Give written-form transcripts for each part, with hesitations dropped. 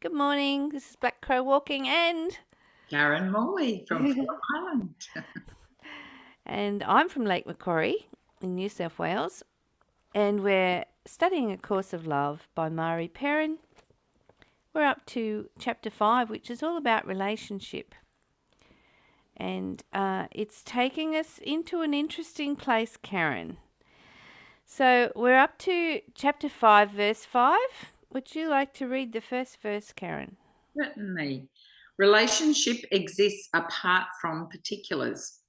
Good morning. This is Black Crow Walking and Karen Morley from Phillip Island. I'm from Lake Macquarie in New South Wales, and we're studying A Course of Love by Mari Perrin. We're up to chapter 5, which is all about relationship. And it's taking us into an interesting place, Karen. So we're up to chapter 5, verse 5. Would you like to read the first verse, Karen? Certainly. Relationship exists apart from particulars.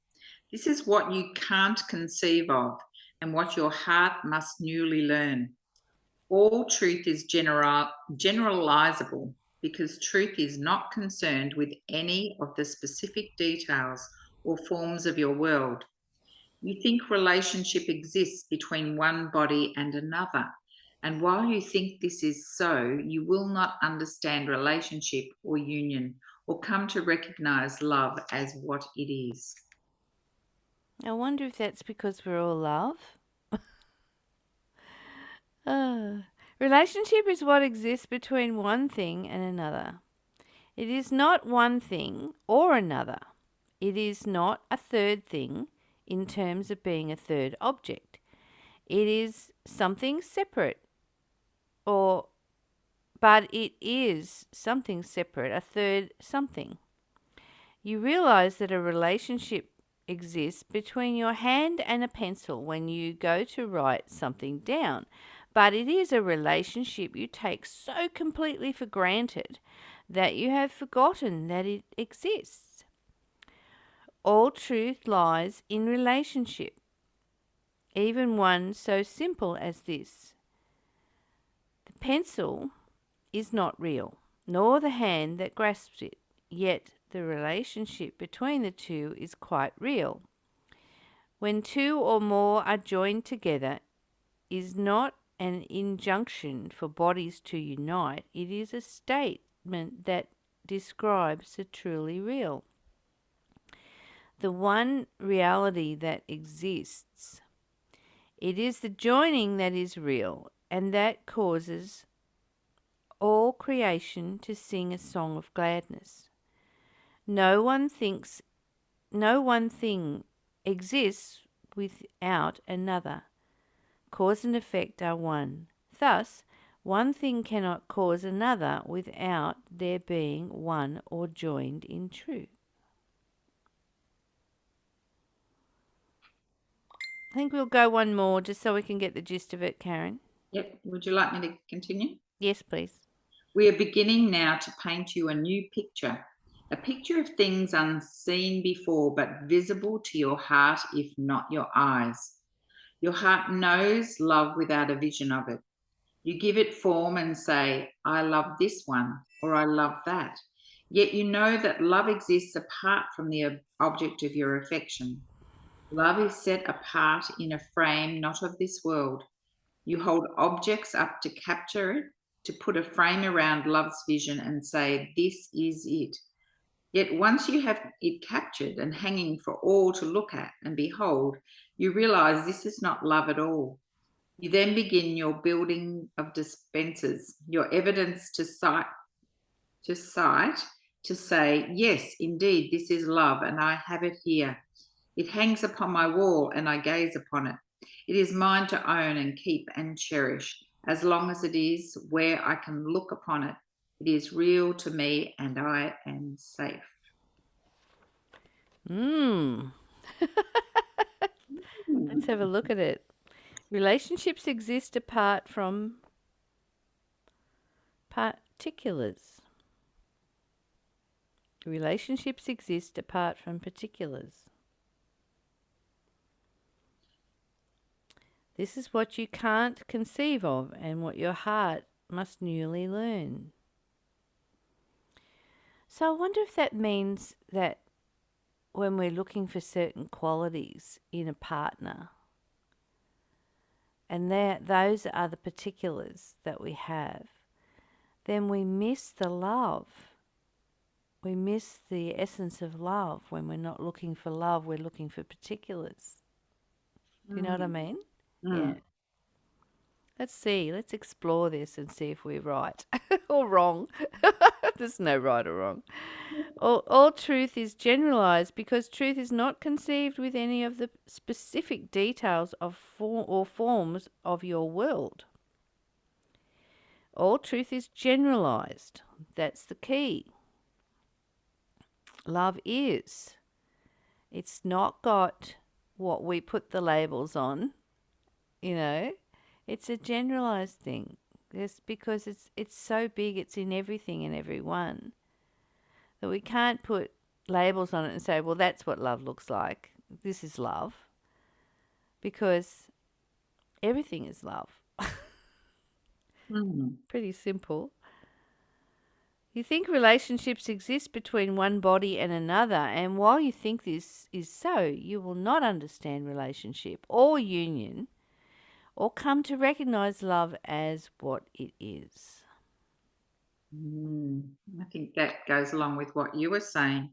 This is what you can't conceive of and what your heart must newly learn. All truth is generalizable because truth is not concerned with any of the specific details or forms of your world. You think relationship exists between one body and another. And while you think this is so, you will not understand relationship or union or come to recognize love as what it is. I wonder if that's because we're all love. Relationship is what exists between one thing and another. It is not one thing or another. It is not a third thing in terms of being a third object. It is something separate, but it is something separate, a third something. You realize that a relationship exists between your hand and a pencil when you go to write something down. But it is a relationship you take so completely for granted that you have forgotten that it exists. All truth lies in relationship, even one so simple as this. The pencil is not real, nor the hand that grasps it, yet the relationship between the two is quite real. When two or more are joined together, is not an injunction for bodies to unite, it is a statement that describes the truly real. The one reality that exists. It is the joining that is real, and that causes all creation to sing a song of gladness. No one thing exists without another. Cause and effect are one. Thus, one thing cannot cause another without there being one or joined in truth. I think we'll go one more just so we can get the gist of it, Karen. Yep. Would you like me to continue? Yes, please. We are beginning now to paint you a new picture, a picture of things unseen before but visible to your heart, if not your eyes. Your heart knows love without a vision of it. You give it form and say, I love this one, or I love that. Yet you know that love exists apart from the object of your affection. Love is set apart in a frame not of this world. You hold objects up to capture it, to put a frame around love's vision and say, this is it. Yet once you have it captured and hanging for all to look at and behold, you realize this is not love at all. You then begin your building of dispensers, your evidence to cite, to say, yes, indeed, this is love, and I have it here. It hangs upon my wall, and I gaze upon it. It is mine to own and keep and cherish, as long as it is where I can look upon it. It is real to me, and I am safe. Let's have a look at it. Relationships exist apart from particulars. Relationships exist apart from particulars. This is what you can't conceive of and what your heart must newly learn. So I wonder if that means that when we're looking for certain qualities in a partner, and those are the particulars that we have, then we miss the love. We miss the essence of love. When we're not looking for love, we're looking for particulars. Do you know what I mean? Mm. Yeah. Let's see. Let's explore this and see if we're right or wrong. There's no right or wrong. All truth is generalized because truth is not conceived with any of the specific details of forms of your world. All truth is generalized. That's the key. Love is. It's not got what we put the labels on, you know. It's a generalized thing. Just because it's so big, it's in everything and everyone, that we can't put labels on it and say, well, that's what love looks like. This is love. Because everything is love. Mm. Pretty simple. You think relationships exist between one body and another, and while you think this is so, you will not understand relationship or union or come to recognize love as what it is. Mm. I think that goes along with what you were saying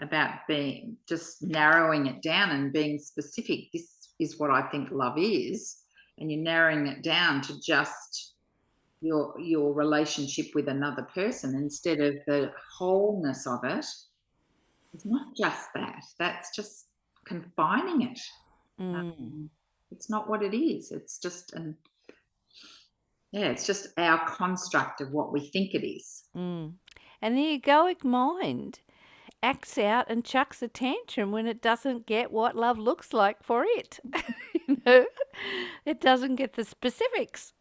about being just narrowing it down and being specific. This is what I think love is, and you're narrowing it down to just your relationship with another person instead of the wholeness of it. It's not just that. That's just confining it. Mm, Um, it's not what it is. It's just it's just our construct of what we think it is. mm. And the egoic mind acts out and chucks a tantrum when it doesn't get what love looks like for it. You know, it doesn't get the specifics.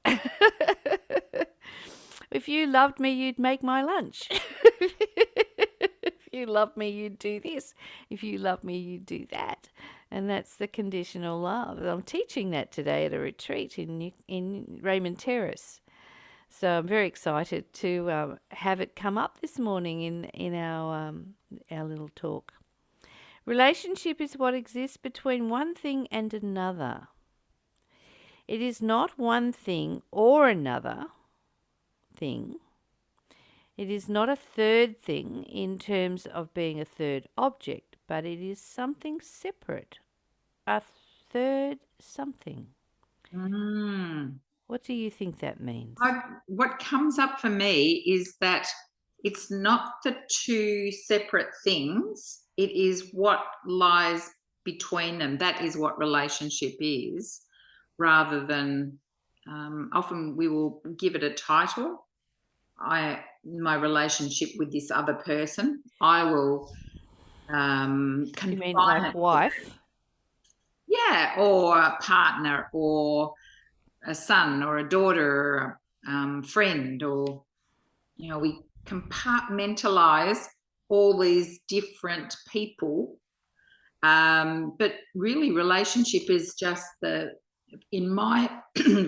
If you loved me, you'd make my lunch. If you loved me, you'd do this. If you loved me, you'd do that. And that's the conditional love. I'm teaching that today at a retreat in Raymond Terrace. So I'm very excited to have it come up this morning in our little talk. Relationship is what exists between one thing and another. It is not one thing or another thing. It is not a third thing in terms of being a third object, but it is something separate, a third something. Mm. What do you think that means? What comes up for me is that it's not the two separate things, it is what lies between them. That is what relationship is, rather than often we will give it a title. My relationship with this other person, I will You mean confine like it to, wife? yeah, or a partner, or a son, or a daughter, or a friend, or we compartmentalize all these different people. But really, relationship is just in my,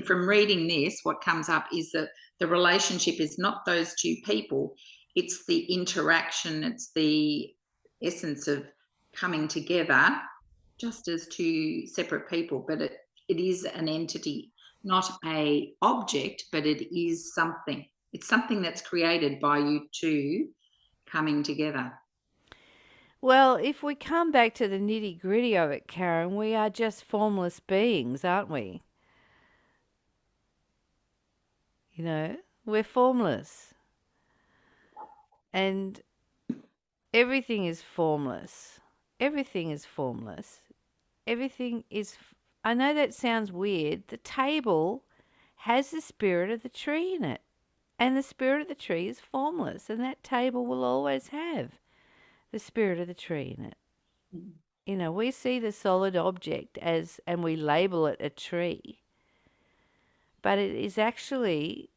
from reading this, what comes up is that the relationship is not those two people, it's the interaction, it's the essence of coming together just as two separate people, but it is an entity, not a object, but it is something. It's something that's created by you two coming together. Well, if we come back to the nitty gritty of it, Karen, we are just formless beings, aren't we? You know, we're formless. And everything is formless. Everything is formless. Everything is. I know that sounds weird. The table has the spirit of the tree in it. And the spirit of the tree is formless. And that table will always have the spirit of the tree in it. Mm. You know, we see the solid object and we label it a tree. But it is actually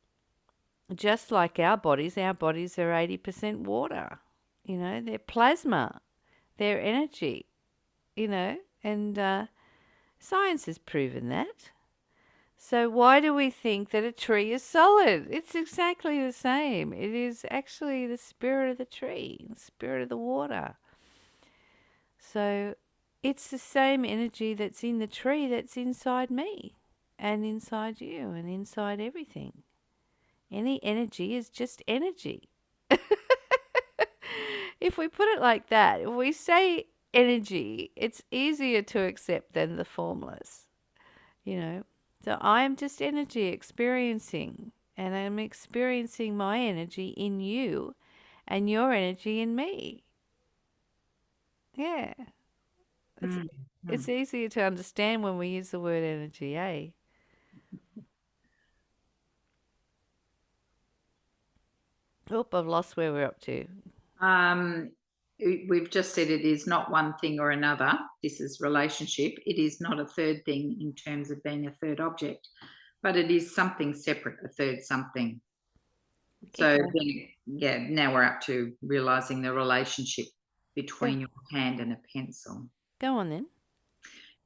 just like our bodies are 80% water. You know, they're plasma, they're energy, and science has proven that. So why do we think that a tree is solid? It's exactly the same. It is actually the spirit of the tree, the spirit of the water. So it's the same energy that's in the tree that's inside me and inside you and inside everything. Any energy is just energy. If we put it like that, if we say energy, it's easier to accept than the formless, you know. So I'm just energy experiencing, and I'm experiencing my energy in you and your energy in me. Yeah. It's Mm, it's mm. easier to understand when we use the word energy, eh? Oop, I've lost where we're up to. Um, we've just said it is not one thing or another. This is relationship. It is not a third thing in terms of being a third object, but it is something separate, a third something. Keep So going. then, yeah, now we're up to realizing the relationship Go between your hand and a pencil. go on then.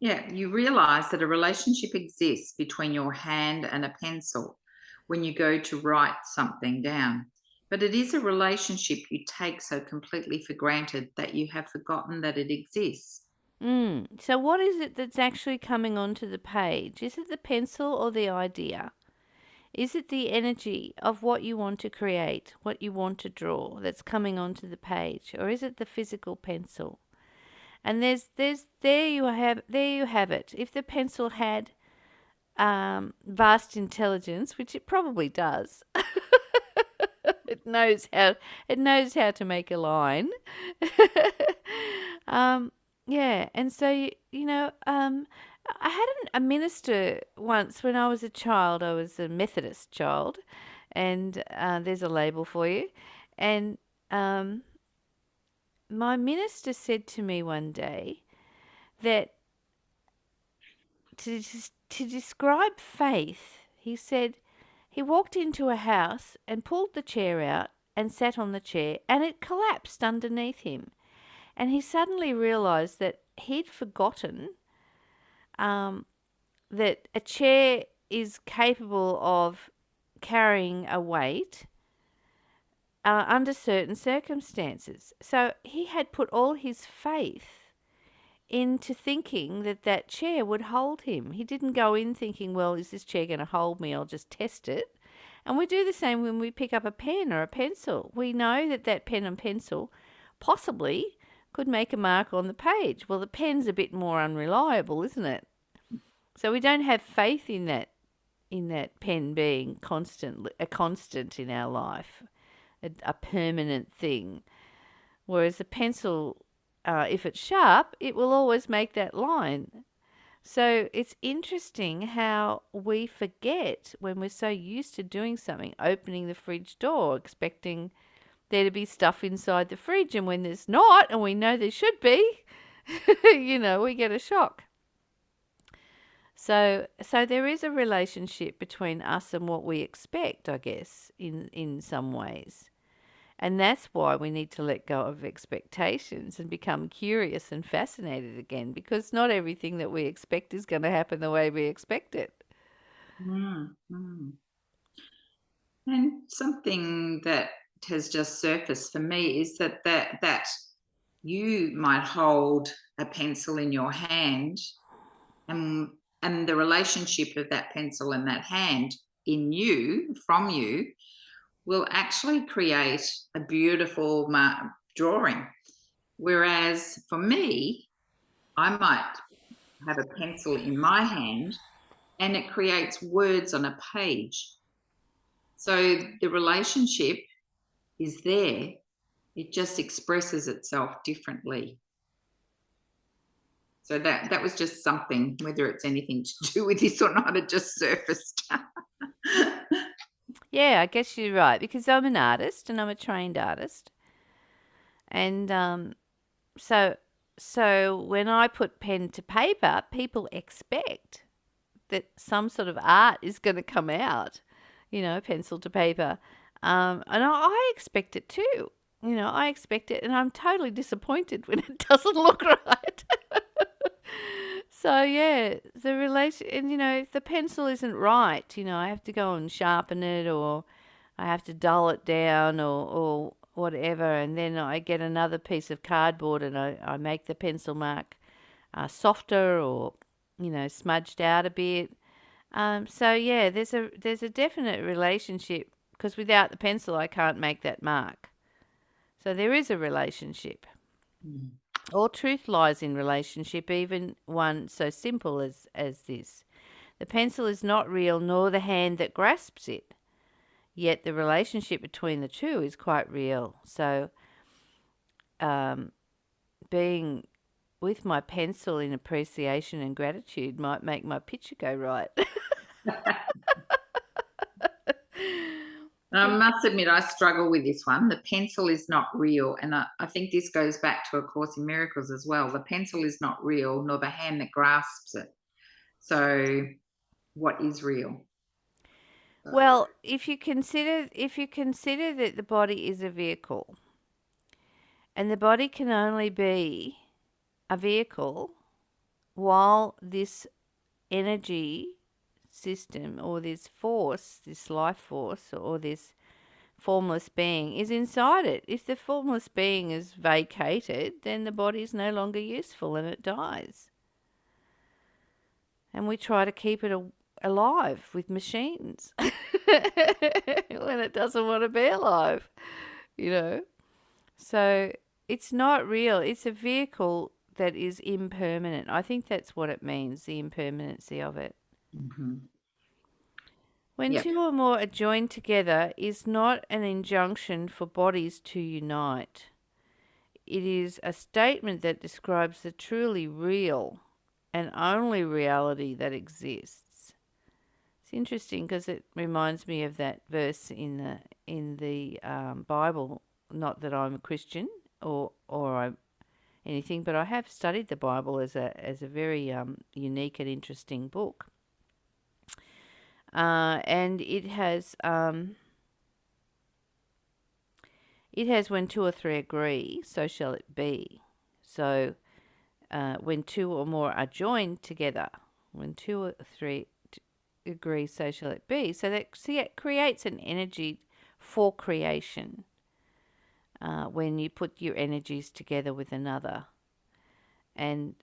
Yeah, you realize that a relationship exists between your hand and a pencil when you go to write something down. But it is a relationship you take so completely for granted that you have forgotten that it exists. So what is it that's actually coming onto the page? Is it the pencil or the idea? Is it the energy of what you want to create, what you want to draw that's coming onto the page, or is it the physical pencil? And there you have it. If the pencil had vast intelligence, which it probably does, it knows how to make a line. um, yeah, and so I had a minister once when I was a child. I was a Methodist child, and there's a label for you. And um, my minister said to me one day that to describe faith, he said he walked into a house and pulled the chair out and sat on the chair, and it collapsed underneath him. And he suddenly realized that he'd forgotten um, that a chair is capable of carrying a weight under certain circumstances. So he had put all his faith into thinking that that chair would hold him. He didn't go in thinking, well, is this chair going to hold me? I'll just test it. And we do the same when we pick up a pen or a pencil. We know that that pen and pencil possibly could make a mark on the page. Well, the pen's a bit more unreliable, isn't it? So we don't have faith in that pen being a constant in our life, a permanent thing. Whereas a pencil, if it's sharp, it will always make that line. So it's interesting how we forget when we're so used to doing something, opening the fridge door, expecting there to be stuff inside the fridge, and when there's not, and we know there should be, we get a shock. So there is a relationship between us and what we expect, I guess, in some ways. And that's why we need to let go of expectations and become curious and fascinated again, because not everything that we expect is going to happen the way we expect it. Mm, mm. And something that has just surfaced for me is that you might hold a pencil in your hand, and the relationship of that pencil and that hand in you from you will actually create a beautiful drawing. Whereas for me, I might have a pencil in my hand and it creates words on a page. So the relationship is there, it just expresses itself differently. So that was just something, whether it's anything to do with this or not, it just surfaced. Yeah, I guess you're right, because I'm an artist and I'm a trained artist. And so so when I put pen to paper, people expect that some sort of art is going to come out, pencil to paper. And I expect it too. I expect it, and I'm totally disappointed when it doesn't look right. So yeah, the relation, and if the pencil isn't right, I have to go and sharpen it, or I have to dull it down, or whatever, and then I get another piece of cardboard and I make the pencil mark softer, or smudged out a bit. So yeah, there's a definite relationship, because without the pencil I can't make that mark. So there is a relationship. Mm. All truth lies in relationship, even one so simple as this. The pencil is not real, nor the hand that grasps it. Yet the relationship between the two is quite real. So, being with my pencil in appreciation and gratitude might make my picture go right. And I must admit, I struggle with this one. The pencil is not real. And I think this goes back to A Course in Miracles as well. The pencil is not real, nor the hand that grasps it. So, what is real? Well, if you consider that the body is a vehicle, and the body can only be a vehicle while this energy system or this force, this life force or this formless being is inside it. If the formless being is vacated, then the body is no longer useful and it dies. And we try to keep it alive with machines when it doesn't want to be alive, you know. So it's not real. It's a vehicle that is impermanent. I think that's what it means, the impermanency of it. Mm-hmm. When Yep. two or more are joined together is not an injunction for bodies to unite. It is a statement that describes the truly real and only reality that exists. It's interesting because it reminds me of that verse in the Bible. Not that I'm a Christian or anything, but I have studied the Bible as a very unique and interesting book. And it has when two or three agree, so shall it be. So when two or more are joined together, when two or three agree, so shall it be. So that it creates an energy for creation when you put your energies together with another. And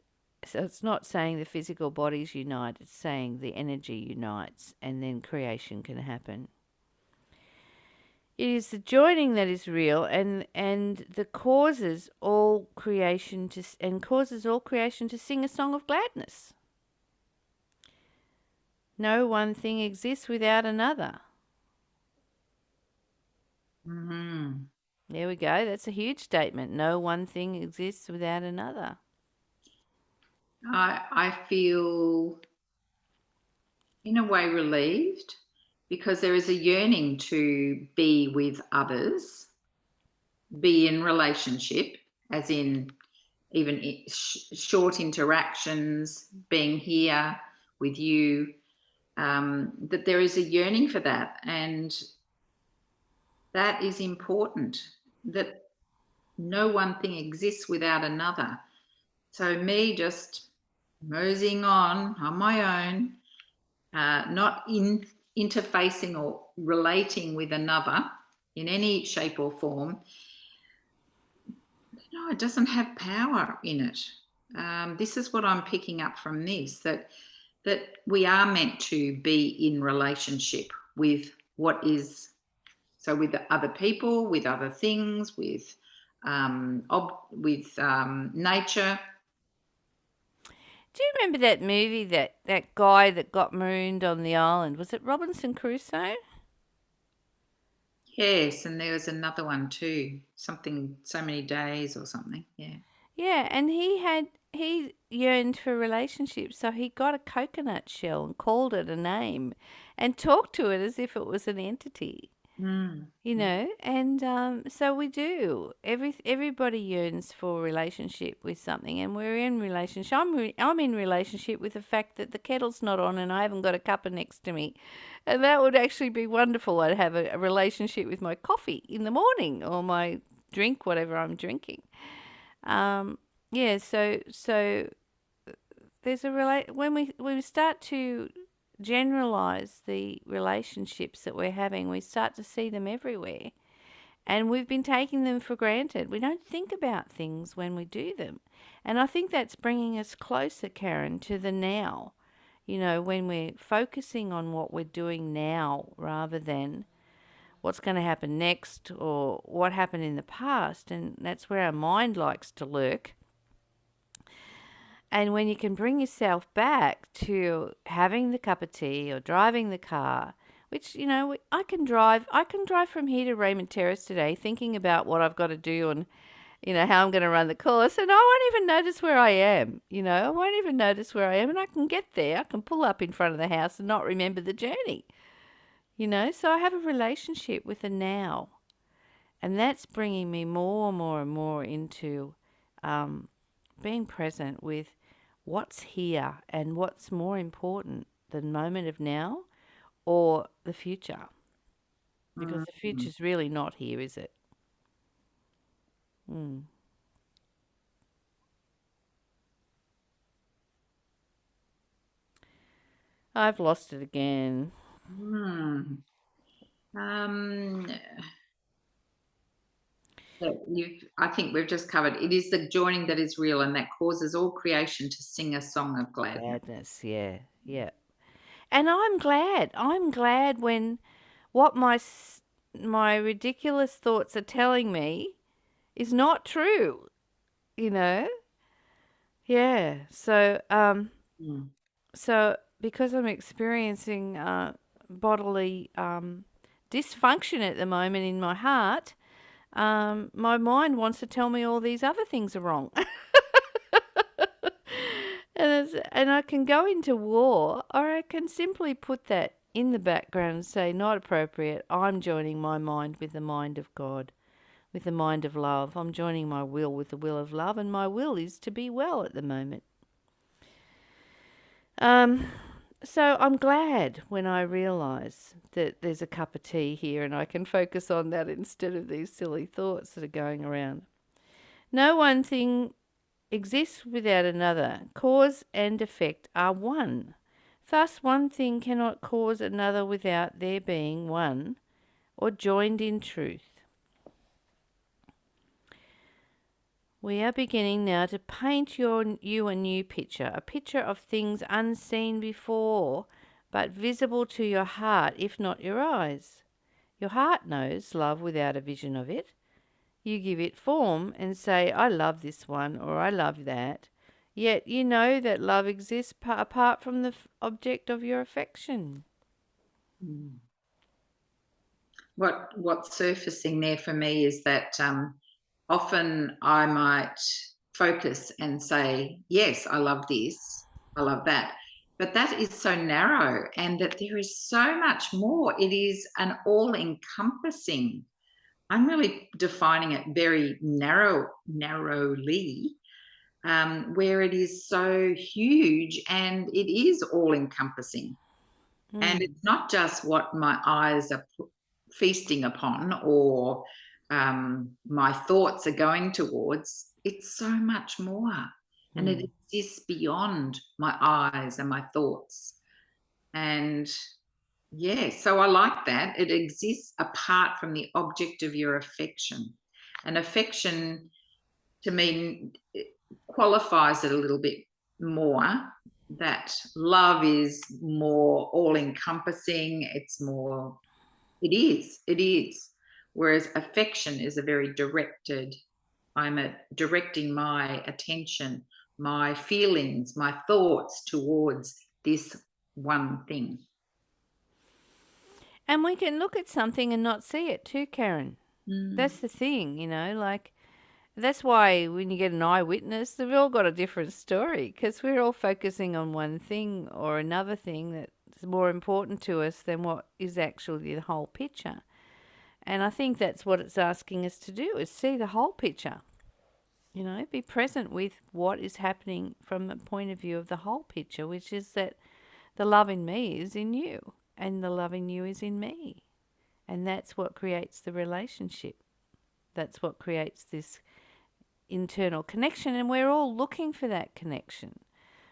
so it's not saying the physical bodies unite, it's saying the energy unites and then creation can happen. It is the joining that is real and the causes all creation to sing a song of gladness. No one thing exists without another. Mm-hmm. There we go. That's a huge statement. No one thing exists without another. I feel in a way relieved because there is a yearning to be with others, be in relationship, as in even short interactions, being here with you, that there is a yearning for that. And that is important, that no one thing exists without another. So me just moseying on my own, not interfacing or relating with another in any shape or form, no, it doesn't have power in it. This is what I'm picking up from this, that we are meant to be in relationship with what is, so with other people, with other things, with nature. Do you remember that movie, that guy that got marooned on the island? Was it Robinson Crusoe? Yes, and there was another one too, something so many days or something. Yeah. Yeah, and he yearned for relationships, so he got a coconut shell and called it a name and talked to it as if it was an entity. Mm. And so we do. Everybody yearns for relationship with something, and we're in relationship. I'm in relationship with the fact that the kettle's not on and I haven't got a cuppa next to me, and that would actually be wonderful. I'd have a relationship with my coffee in the morning or my drink, whatever I'm drinking. Yeah. So there's when we start to generalize the relationships that we're having, we start to see them everywhere. And we've been taking them for granted. We don't think about things when we do them. And I think that's bringing us closer, Karen, to the now. When we're focusing on what we're doing now rather than what's going to happen next or what happened in the past. And that's where our mind likes to lurk. And when you can bring yourself back to having the cup of tea or driving the car, which, I can drive from here to Raymond Terrace today thinking about what I've got to do and, how I'm going to run the course, and I won't even notice where I am. I won't even notice where I am, and I can get there. I can pull up in front of the house and not remember the journey. So I have a relationship with the now, and that's bringing me more and more and more into being present with what's here and what's more important, the moment of now or the future, because the Mm. future's really not here, is it? Mm. I've lost it again. Mm. Um, I think we've just covered. It is the joining that is real, and that causes all creation to sing a song of gladness. Gladness, yeah, yeah. And I'm glad. I'm glad when what my ridiculous thoughts are telling me is not true, you know? Yeah. Mm. So because I'm experiencing bodily dysfunction at the moment in my heart, my mind wants to tell me all these other things are wrong. And I can go into war, or I can simply put that in the background and say, not appropriate. I'm joining my mind with the mind of God, with the mind of love. I'm joining my will with the will of love, and my will is to be well at the moment. Um, so I'm glad when I realise that there's a cup of tea here and I can focus on that instead of these silly thoughts that are going around. No one thing exists without another. Cause and effect are one. Thus, one thing cannot cause another without their being one or joined in truth. We are beginning now to paint you a new picture, a picture of things unseen before, but visible to your heart, if not your eyes. Your heart knows love without a vision of it. You give it form and say, I love this one or I love that. Yet you know that love exists apart from the object of your affection. Mm. What's surfacing there for me is that often I might focus and say, yes, I love this, I love that. But that is so narrow, and that there is so much more. It is an all encompassing. I'm really defining it very narrowly, where it is so huge and it is all encompassing. And Mm, it's not just what my eyes are feasting upon, or my thoughts are going towards. It's so much more. And it mm, exists beyond my eyes and my thoughts. And yeah, so I like that. It exists apart from the object of your affection. And affection, to me, it qualifies it a little bit more, that love is more all encompassing. It is. Whereas affection is a very directed, directing my attention, my feelings, my thoughts towards this one thing. And we can look at something and not see it too, Karen. Mm. That's the thing, that's why when you get an eyewitness, they've all got a different story because we're all focusing on one thing or another thing that's more important to us than what is actually the whole picture. And I think that's what it's asking us to do, is see the whole picture. Be present with what is happening from the point of view of the whole picture, which is that the love in me is in you and the love in you is in me. And that's what creates the relationship. That's what creates this internal connection. And we're all looking for that connection.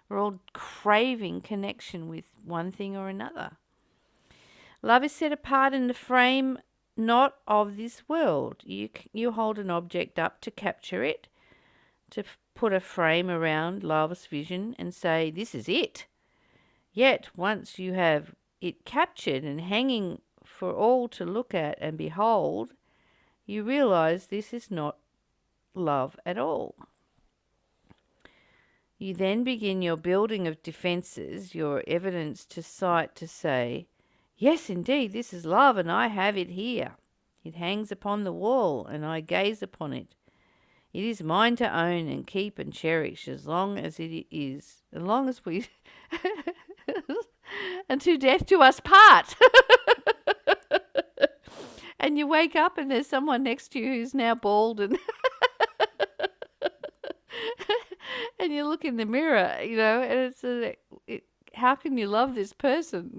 We're all craving connection with one thing or another. Love is set apart in the frame not of this world. You hold an object up to capture it, to put a frame around love's vision and say, this is it. Yet once you have it captured and hanging for all to look at and behold, you realize this is not love at all. You then begin your building of defenses, your evidence to cite to say, yes, indeed, this is love, and I have it here. It hangs upon the wall, and I gaze upon it. It is mine to own and keep and cherish as long as it is, as long as we, unto death do us part. And you wake up and there's someone next to you who's now bald and and you look in the mirror, and how can you love this person?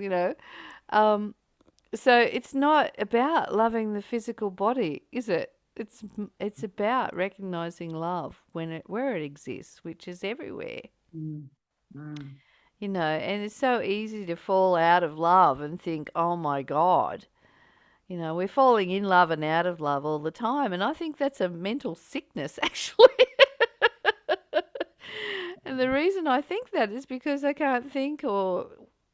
So it's not about loving the physical body, is it? It's about recognizing love where it exists, which is everywhere. Mm. Mm. And it's so easy to fall out of love and think, oh my God, we're falling in love and out of love all the time. And I think that's a mental sickness, actually. And the reason I think that is because I can't think or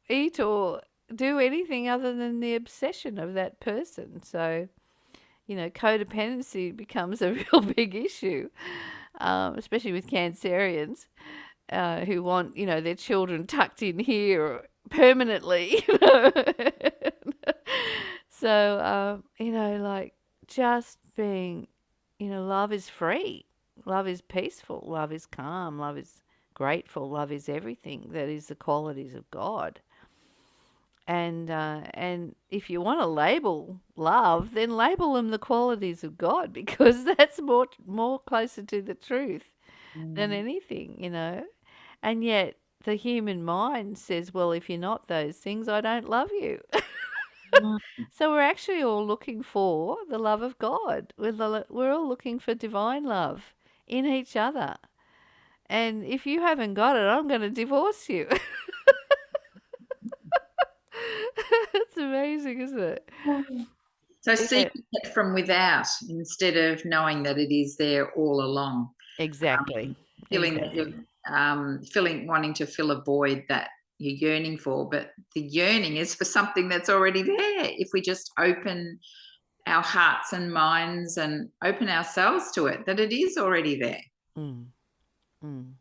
eat or do anything other than the obsession of that person. So, codependency becomes a real big issue, especially with Cancerians who want, their children tucked in here permanently. So, like just being, love is free. Love is peaceful. Love is calm. Love is grateful. Love is everything that is the qualities of God. And if you want to label love, then label them the qualities of God, because that's more closer to the truth than anything. And yet the human mind says, well, if you're not those things, I don't love you. Mm. So we're actually all looking for the love of God. We're all looking for divine love in each other. And if you haven't got it, I'm going to divorce you. It's amazing, isn't it? So Yeah, seeking it from without instead of knowing that it is there all along. exactly. Feeling that Exactly. you're wanting to fill a void that you're yearning for, but the yearning is for something that's already there. If we just open our hearts and minds and open ourselves to it, that it is already there. Mm, mm.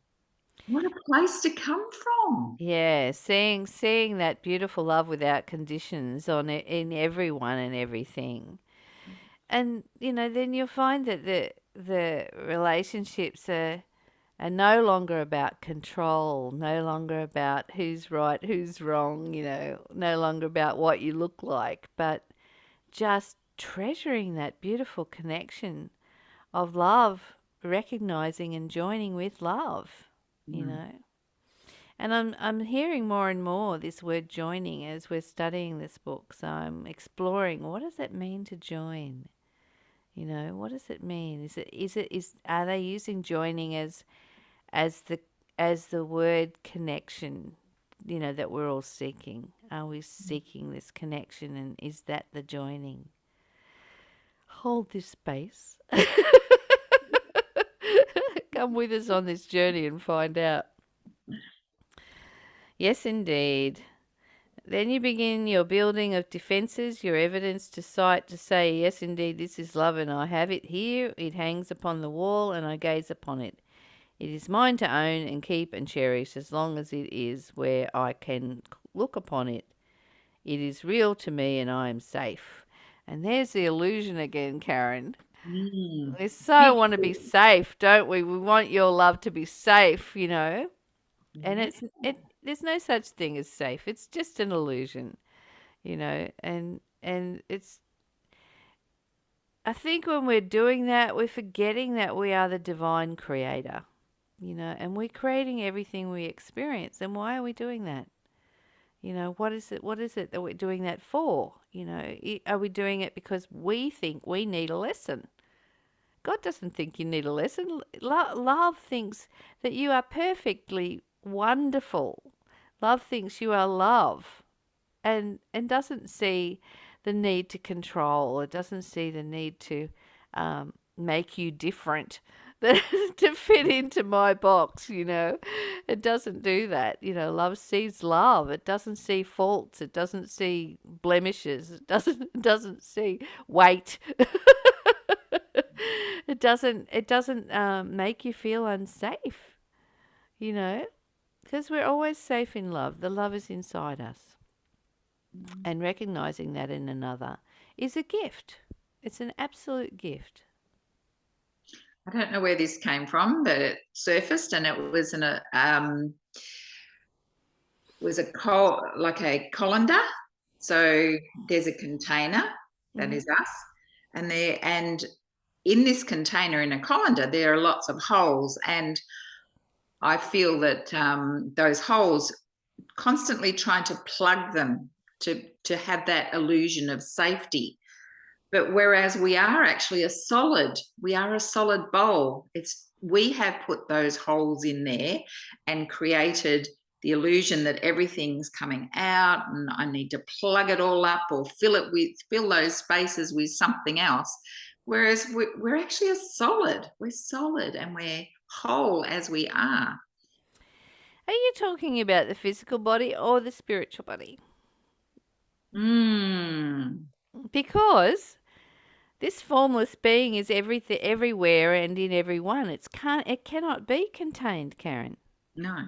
What a place to come from. Yeah, seeing that beautiful love without conditions in everyone and everything. And then you'll find that the relationships are no longer about control, no longer about who's right, who's wrong, no longer about what you look like, but just treasuring that beautiful connection of love, recognizing and joining with love, you Mm. know. And I'm hearing more and more this word joining as we're studying this book. So I'm exploring, what does it mean to join? What does it mean? Are they using joining as the as the word connection, that we're all seeking? Are we seeking this connection, and is that the joining? Hold this space. Come with us on this journey and find out. Yes, indeed. Then you begin your building of defences, your evidence to cite to say, yes, indeed, this is love, and I have it here. It hangs upon the wall, and I gaze upon it. It is mine to own and keep and cherish as long as it is where I can look upon it. It is real to me, and I am safe. And there's the illusion again, Karen. Mm. We so want to be safe, don't we? We want your love to be safe, And Yeah. there's no such thing as safe. It's just an illusion, and it's, I think when we're doing that, we're forgetting that we are the divine creator, and we're creating everything we experience. And why are we doing that? What is it that we're doing that for? Are we doing it because we think we need a lesson? God doesn't think you need a lesson. Love thinks that you are perfectly wonderful. Love thinks you are love, and doesn't see the need to control. It doesn't see the need to make you different to fit into my box. It doesn't do that. Love sees love. It doesn't see faults. It doesn't see blemishes. It doesn't see weight. It doesn't make you feel unsafe. you know, because we're always safe in love. The love is inside us. And recognizing that in another is a gift. It's an absolute gift. I don't know where this came from, but it surfaced, and it was like a colander. So there's a container that is us, and in this container in a colander there are lots of holes, and I feel that those holes, constantly trying to plug them to have that illusion of safety. But whereas we are actually we are a solid bowl. We have put those holes in there and created the illusion that everything's coming out and I need to plug it all up or fill those spaces with something else. Whereas we're actually we're solid and we're whole as we are. Are you talking about the physical body or the spiritual body? Because this formless being is everything, everywhere, and in everyone. It cannot be contained, Karen. No.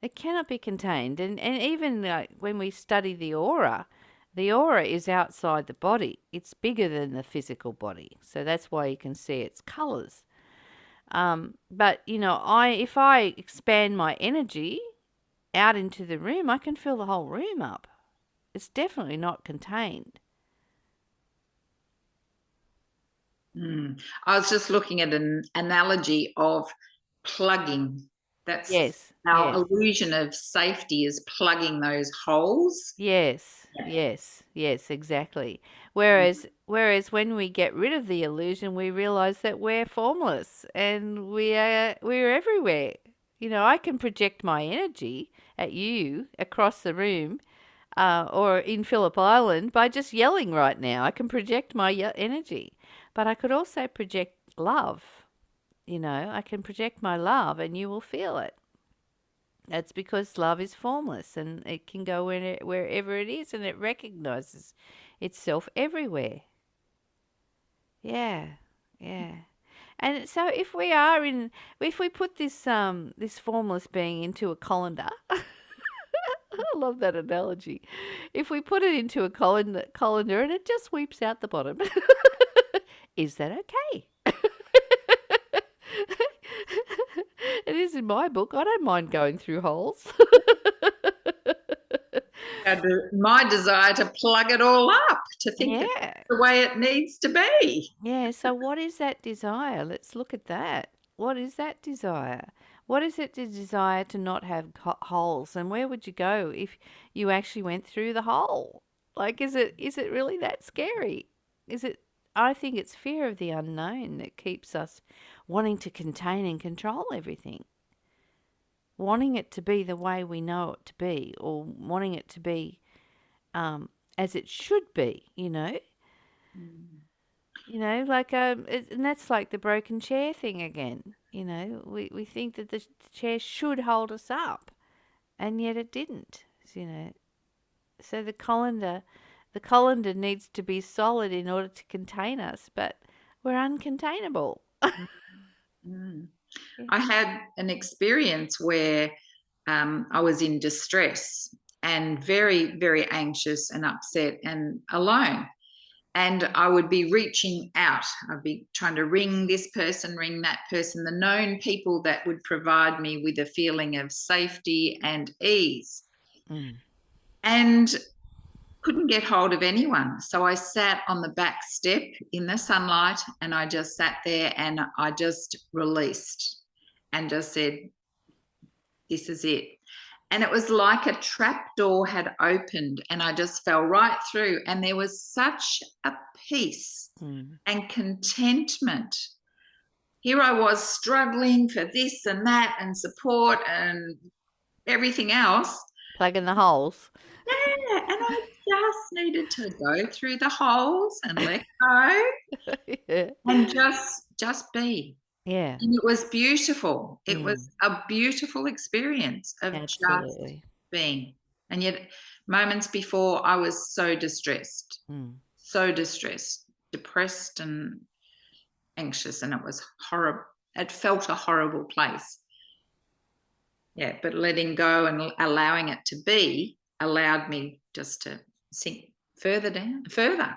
It cannot be contained. And even when we study the aura is outside the body. It's bigger than the physical body. So that's why you can see its colors. But if I expand my energy out into the room, I can fill the whole room up. It's definitely not contained. I was just looking at an analogy of plugging. That's Yes. our Yes. illusion of safety, is plugging those holes. Yes. Yeah. Yes, exactly. Whereas when we get rid of the illusion, we realize that we're formless and we're everywhere. I can project my energy at you across the room, or in Phillip Island by just yelling right now. I can project my energy, but I could also project love. I can project my love and you will feel it. That's because love is formless and it can go wherever it is and it recognizes itself everywhere. Yeah, yeah. And so if we put this formless being into a colander, I love that analogy. If we put it into a colander and it just sweeps out the bottom, is that okay? It is in my book. I don't mind going through holes. My desire to plug it all up, to think that Yeah. it's the way it needs to be. Yeah. So what is that desire? Let's look at that. What is that desire? What is it to desire to not have holes? And where would you go if you actually went through the hole? Like, is it really that scary? Is it? I think it's fear of the unknown that keeps us wanting to contain and control everything, wanting it to be the way we know it to be, or wanting it to be as it should be. And that's like the broken chair thing again. We think that the chair should hold us up, and yet it didn't. So the colander needs to be solid in order to contain us, but we're uncontainable. I had an experience where I was in distress and very, very anxious and upset and alone. And I would be reaching out. I'd be trying to ring this person, ring that person, the known people that would provide me with a feeling of safety and ease. And couldn't get hold of anyone. So I sat on the back step in the sunlight and I just sat there and I just released and just said, this is it. And it was like a trap door had opened and I just fell right through. And there was such a peace and contentment. Here I was struggling for this and that and support and everything else. Plugging the holes. Yeah, and I just needed to go through the holes and let go. Yeah. And just be. Yeah. And it was beautiful. It was a beautiful experience of Absolutely. just being. And yet moments before I was so distressed, depressed and anxious, and it was horrible. It felt a horrible place. Yeah, but letting go and allowing it to be allowed me just to sink further down, further.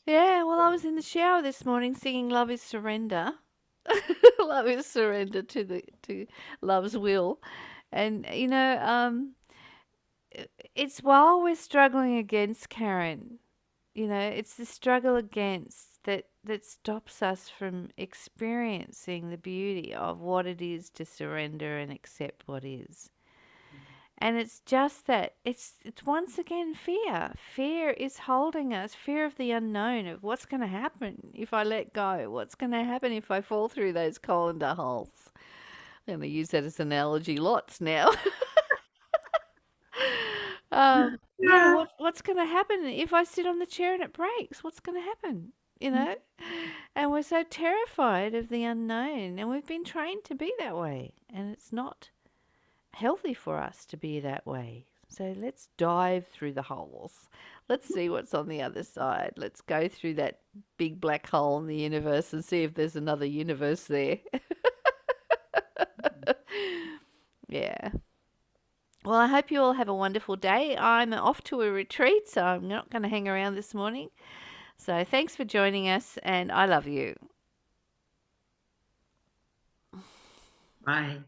Yeah, well, I was in the shower this morning singing "Love Is Surrender." Love is surrender to love's will, and it's while we're struggling against Karen. It's the struggle against that stops us from experiencing the beauty of what it is to surrender and accept what is. And it's just that it's once again fear. Fear is holding us. Fear of the unknown, of what's going to happen if I let go. What's going to happen if I fall through those colander holes? I'm going to use that as an analogy lots now. Yeah, Yeah. what's going to happen if I sit on the chair and it breaks? What's going to happen? You know? And we're so terrified of the unknown, and we've been trained to be that way, and it's not healthy for us to be that way. So let's dive through the holes. Let's see what's on the other side. Let's go through that big black hole in the universe and see if there's another universe there. Yeah. Well, I hope you all have a wonderful day. I'm off to a retreat, so I'm not going to hang around this morning. So thanks for joining us, and I love you. Bye.